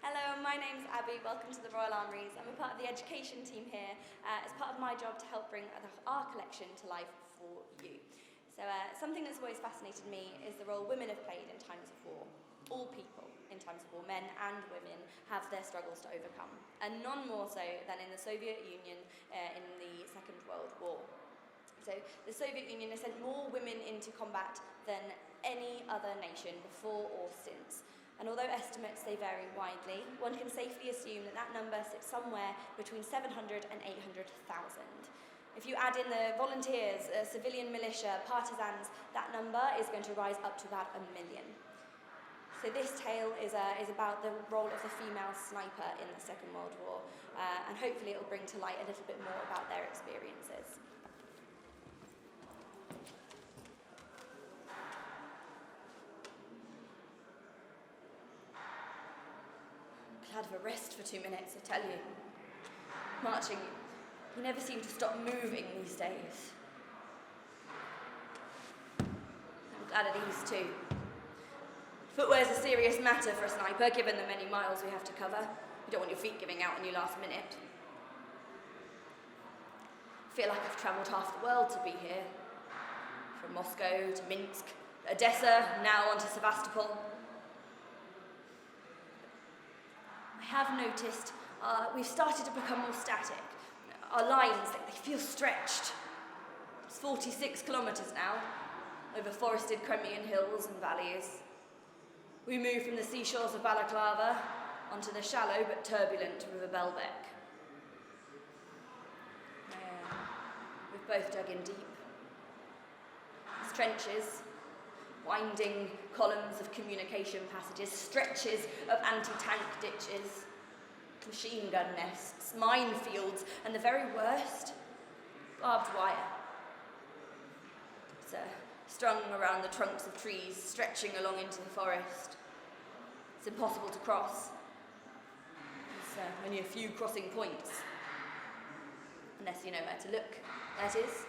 Hello, my name's Abby. Welcome to the Royal Armouries. I'm a part of the education team here as part of my job to help bring our collection to life for you. So something that's always fascinated me is the role women have played in times of war. All people in times of war, men and women, have their struggles to overcome, and none more so than in the Soviet Union in the Second World War. So the Soviet Union has sent more women into combat than any other nation before or since. And although estimates they vary widely, one can safely assume that that number sits somewhere between 700 and 800,000. If you add in the volunteers, civilian militia, partisans, that number is going to rise up to about 1 million. So this tale is about the role of the female sniper in the Second World War, and hopefully it will bring to light a little bit more about their experiences. Glad of a rest for 2 minutes, I tell you. Marching, you never seem to stop moving these days. I'm glad of these too. Footwear's a serious matter for a sniper, given the many miles we have to cover. You don't want your feet giving out on you last minute. I feel like I've travelled half the world to be here. From Moscow to Minsk, Odessa, now on to Sevastopol. I have noticed we've started to become more static. Our lines, they feel stretched. It's 46 kilometres now, over forested Crimean hills and valleys. We move from the seashores of Balaclava onto the shallow but turbulent River Belbek. We've both dug in deep. These trenches, winding columns of communication passages, stretches of anti-tank ditches, machine gun nests, minefields, and the very worst, barbed wire. It's strung around the trunks of trees, stretching along into the forest. It's impossible to cross. There's only a few crossing points, unless you know where to look, that is.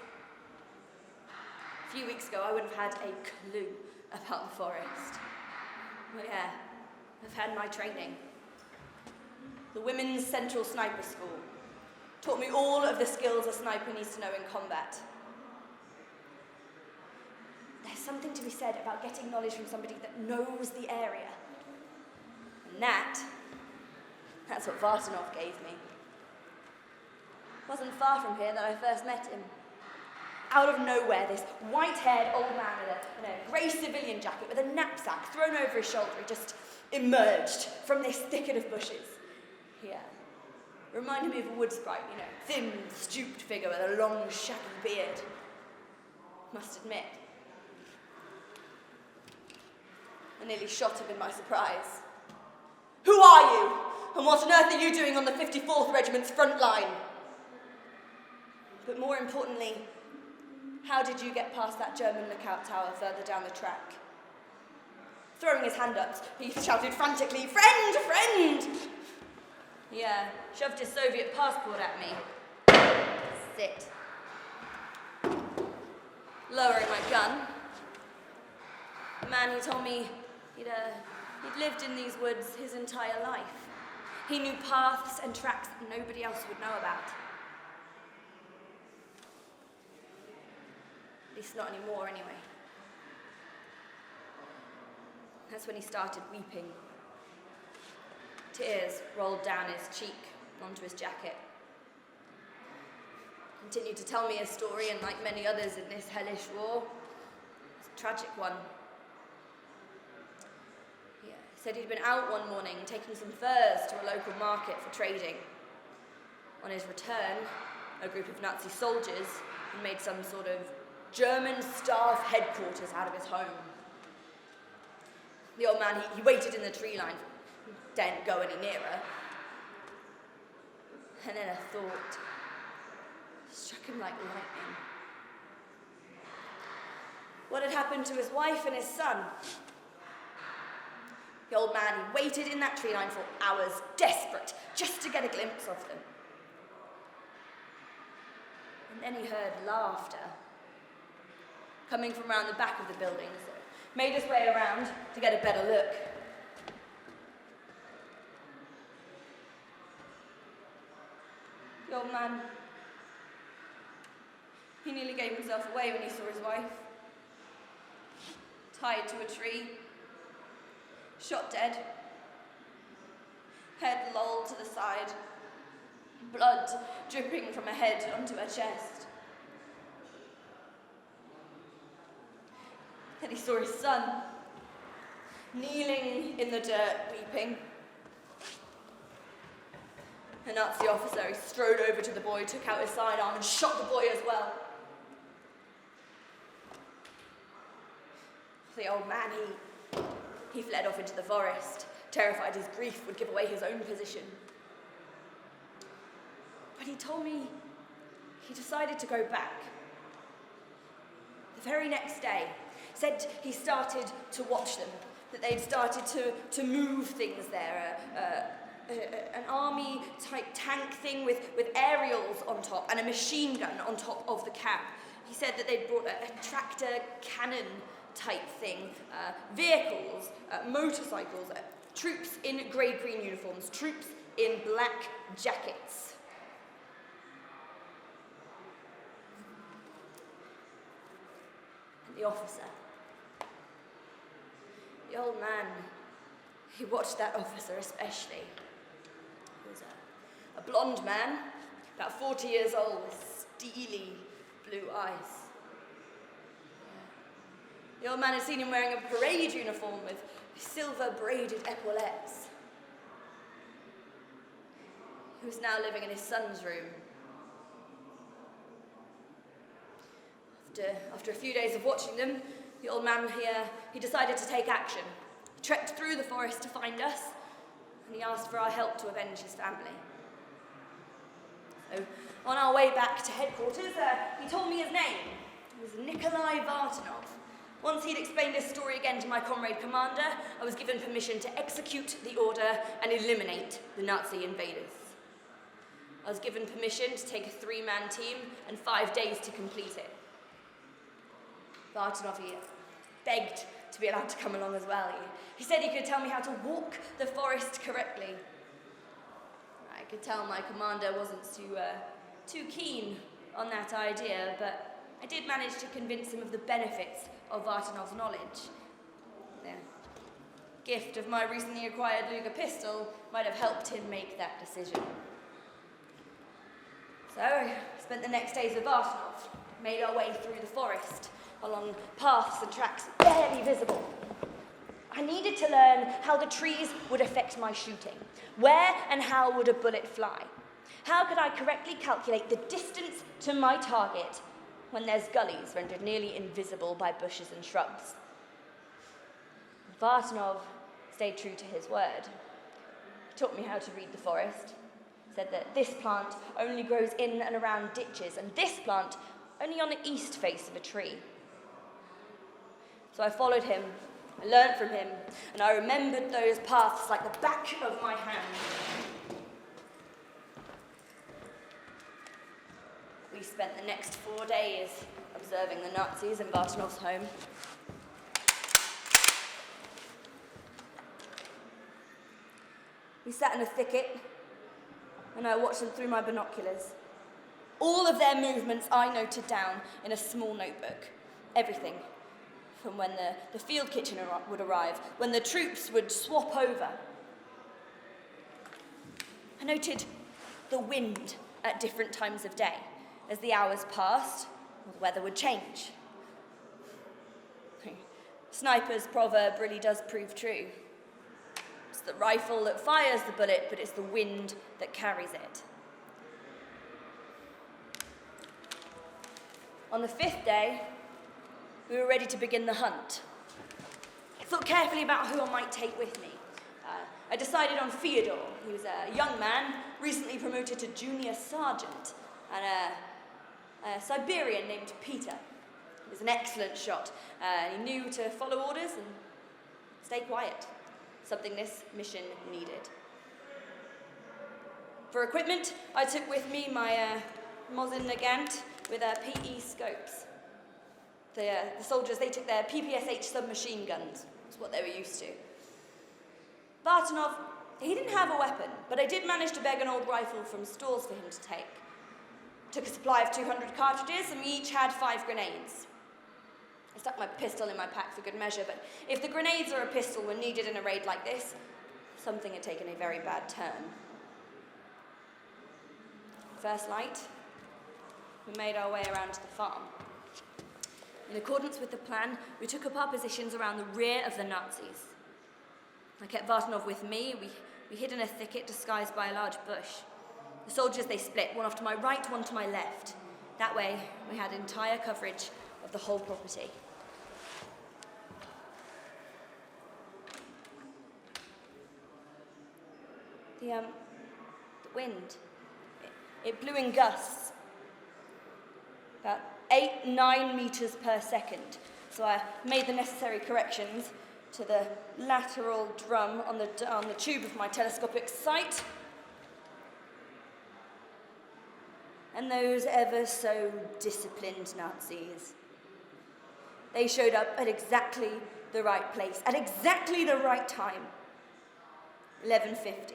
A few weeks ago, I wouldn't have had a clue about the forest. But yeah, I've had my training. The Women's Central Sniper School taught me all of the skills a sniper needs to know in combat. There's something to be said about getting knowledge from somebody that knows the area. And that's what Vartanov gave me. It wasn't far from here that I first met him. Out of nowhere, this white-haired old man in a grey civilian jacket with a knapsack thrown over his shoulder, he just emerged from this thicket of bushes. He reminded me of a wood sprite, thin, stooped figure with a long, shaggy beard. Must admit, I nearly shot him in my surprise. Who are you? And what on earth are you doing on the 54th Regiment's front line? But more importantly, how did you get past that German lookout tower further down the track? Throwing his hand up, he shouted frantically, "Friend, friend!" He shoved his Soviet passport at me. Sit. Lowering my gun, the man who told me he'd lived in these woods his entire life. He knew paths and tracks that nobody else would know about. At least not anymore, anyway. That's when he started weeping. Tears rolled down his cheek onto his jacket. Continued to tell me his story, and like many others in this hellish war, it's a tragic one. He said he'd been out one morning taking some furs to a local market for trading. On his return, a group of Nazi soldiers had made some sort of German staff headquarters out of his home. The old man, he waited in the tree line, daren't go any nearer. And then a thought struck him like lightning. What had happened to his wife and his son? The old man, he waited in that tree line for hours, desperate, just to get a glimpse of them. And then he heard laughter coming from around the back of the building, so made his way around to get a better look. man. He nearly gave himself away when he saw his wife. Tied to a tree. Shot dead. Head lolled to the side. Blood dripping from her head onto her chest. Then he saw his son, kneeling in the dirt, weeping. A Nazi officer, he strode over to the boy, took out his sidearm and shot the boy as well. The old man, he fled off into the forest, terrified his grief would give away his own position. But he told me he decided to go back. The very next day, said he started to watch them, that they'd started to move things there, an army-type tank thing with aerials on top and a machine gun on top of the cab. He said that they'd brought a tractor cannon-type thing, vehicles, motorcycles, troops in grey-green uniforms, troops in black jackets. And the officer, the old man, he watched that officer especially. He was a blonde man, about 40 years old, with steely blue eyes. The old man had seen him wearing a parade uniform with silver braided epaulettes. He was now living in his son's room. After a few days of watching them, the old man here, he decided to take action. He trekked through the forest to find us, and he asked for our help to avenge his family. So, on our way back to headquarters, he told me his name. It was Nikolai Vartanov. Once he'd explained this story again to my comrade commander, I was given permission to execute the order and eliminate the Nazi invaders. I was given permission to take a 3-man team and 5 days to complete it. Vartanov, he begged to be allowed to come along as well. He said he could tell me how to walk the forest correctly. I could tell my commander wasn't too keen on that idea, but I did manage to convince him of the benefits of Vartanov's knowledge. The gift of my recently acquired Luger pistol might have helped him make that decision. So I spent the next days with Vartanov, made our way through the forest, along paths and tracks barely visible. I needed to learn how the trees would affect my shooting. Where and how would a bullet fly? How could I correctly calculate the distance to my target when there's gullies rendered nearly invisible by bushes and shrubs? Vartanov stayed true to his word. He taught me how to read the forest. Said that this plant only grows in and around ditches, and this plant only on the east face of a tree. So I followed him, I learned from him, and I remembered those paths like the back of my hand. We spent the next 4 days observing the Nazis in Vartanov's home. We sat in a thicket, and I watched them through my binoculars. All of their movements I noted down in a small notebook. Everything. From when the field kitchen would arrive, when the troops would swap over. I noted the wind at different times of day. As the hours passed, the weather would change. Sniper's proverb really does prove true. It's the rifle that fires the bullet, but it's the wind that carries it. On the 5th day, we were ready to begin the hunt. I thought carefully about who I might take with me. I decided on Fyodor. He was a young man, recently promoted to junior sergeant, and a Siberian named Peter. He was an excellent shot. He knew to follow orders and stay quiet, something this mission needed. For equipment, I took with me my Mosin Nagant with PE scopes. The soldiers, they took their PPSH submachine guns. That's what they were used to. Vartanov, he didn't have a weapon, but I did manage to beg an old rifle from stores for him to take. Took a supply of 200 cartridges, and we each had 5 grenades. I stuck my pistol in my pack for good measure, but if the grenades or a pistol were needed in a raid like this, something had taken a very bad turn. First light, we made our way around to the farm. In accordance with the plan, we took up our positions around the rear of the Nazis. I kept Vartanov with me. We hid in a thicket disguised by a large bush. The soldiers, they split, one off to my right, one to my left. That way, we had entire coverage of the whole property. The wind, it blew in gusts, about 8-9 meters per second. So I made the necessary corrections to the lateral drum on the tube of my telescopic sight. And those ever so disciplined Nazis, they showed up at exactly the right place, at exactly the right time. 11:50.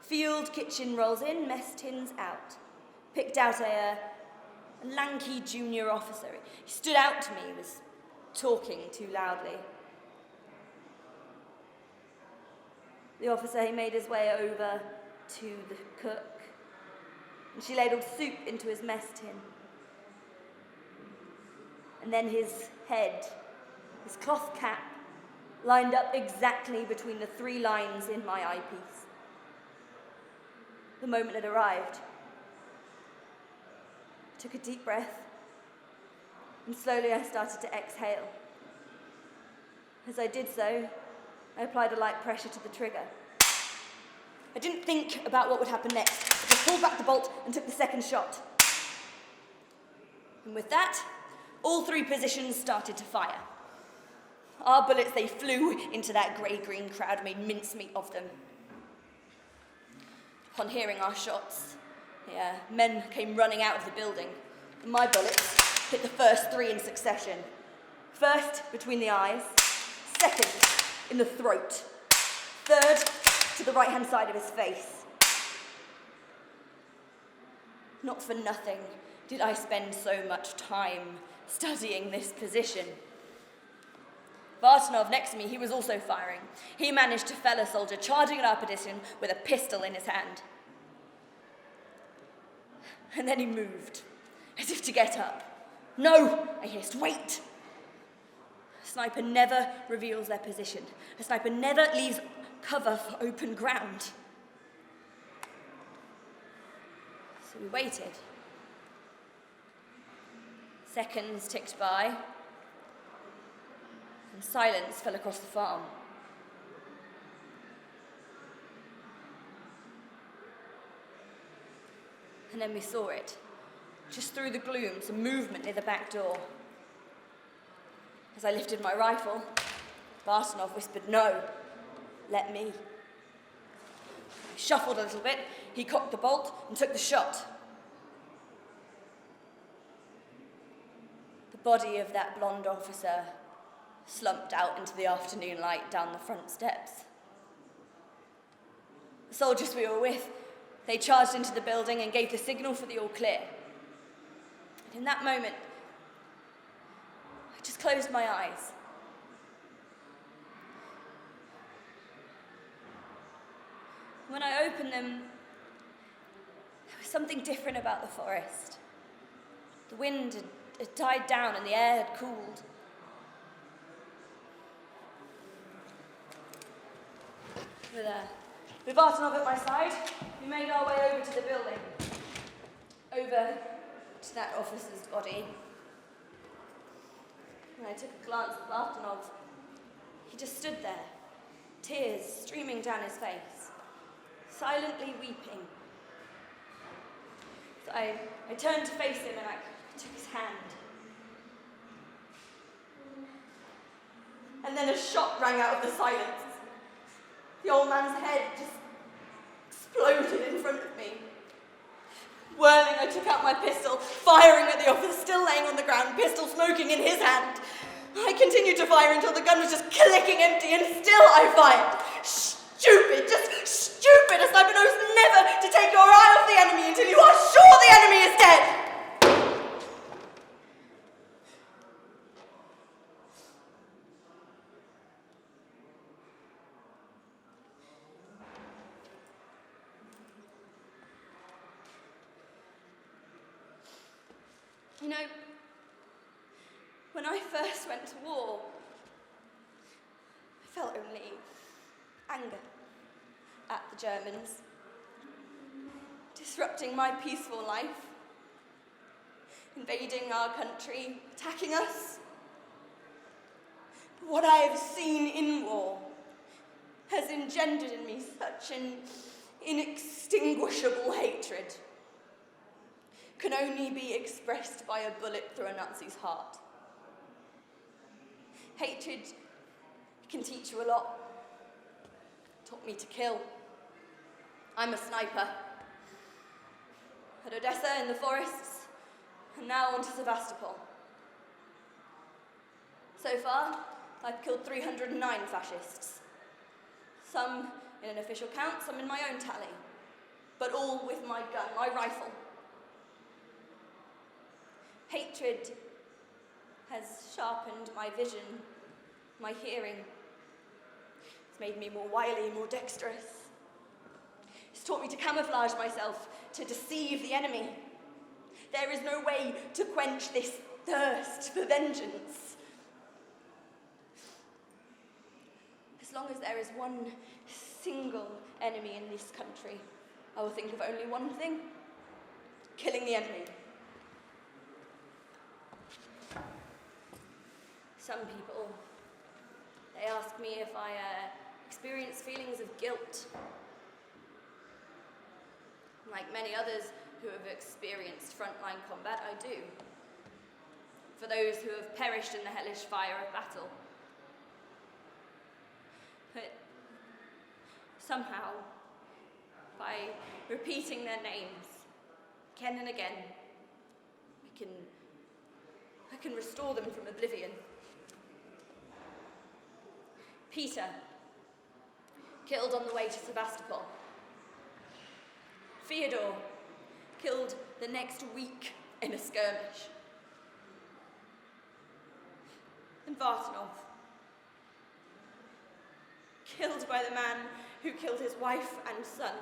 Field kitchen rolls in, mess tins out. Picked out a lanky junior officer. He stood out to me, he was talking too loudly. The officer, he made his way over to the cook, and she ladled soup into his mess tin. And then his head, his cloth cap, lined up exactly between the 3 lines in my eyepiece. The moment had arrived. I took a deep breath, and slowly I started to exhale. As I did so, I applied a light pressure to the trigger. I didn't think about what would happen next. I just pulled back the bolt and took the second shot. And with that, all 3 positions started to fire. Our bullets, they flew into that grey-green crowd, made mincemeat of them. Upon hearing our shots, men came running out of the building, and my bullets hit the first 3 in succession. First, between the eyes, second, in the throat, third, to the right-hand side of his face. Not for nothing did I spend so much time studying this position. Vartanov next to me, he was also firing. He managed to fell a soldier charging at our position with a pistol in his hand. And then he moved, as if to get up. "No," I hissed, "wait." A sniper never reveals their position. A sniper never leaves cover for open ground. So we waited. Seconds ticked by, and silence fell across the farm. And then we saw it, just through the gloom, some movement near the back door. As I lifted my rifle, Vartanov whispered, "No, let me." I shuffled a little bit, he cocked the bolt and took the shot. The body of that blonde officer slumped out into the afternoon light down the front steps. The soldiers we were with, they charged into the building and gave the signal for the all clear. And in that moment, I just closed my eyes. When I opened them, there was something different about the forest. The wind had died down and the air had cooled. With Vartanov at my side, we made our way over to the building, over to that officer's body. When I took a glance at Vartanov, he just stood there, tears streaming down his face, silently weeping. So I turned to face him and I took his hand. And then a shot rang out of the silence. The old man's head just exploded in front of me. Whirling, I took out my pistol, firing at the officer still laying on the ground, pistol smoking in his hand. I continued to fire until the gun was just clicking empty, and still I fired. Stupid, just stupid stupid, a sniper knows never to take your eye off the enemy until you are sure the enemy is dead. You know, when I first went to war, I felt only anger at the Germans, disrupting my peaceful life, invading our country, attacking us. But what I have seen in war has engendered in me such an inextinguishable hatred. Can only be expressed by a bullet through a Nazi's heart. Hatred can teach you a lot. It taught me to kill. I'm a sniper. At Odessa in the forests, and now on to Sevastopol. So far, I've killed 309 fascists. Some in an official count, some in my own tally, but all with my gun, my rifle. Hatred has sharpened my vision, my hearing. It's made me more wily, more dexterous. It's taught me to camouflage myself, to deceive the enemy. There is no way to quench this thirst for vengeance. As long as there is one single enemy in this country, I will think of only one thing: killing the enemy. Some people, they ask me if I experience feelings of guilt. Like many others who have experienced frontline combat, I do. For those who have perished in the hellish fire of battle. But somehow, by repeating their names again and again, I can restore them from oblivion. Peter, killed on the way to Sevastopol. Fyodor, killed the next week in a skirmish. And Vartanov, killed by the man who killed his wife and son.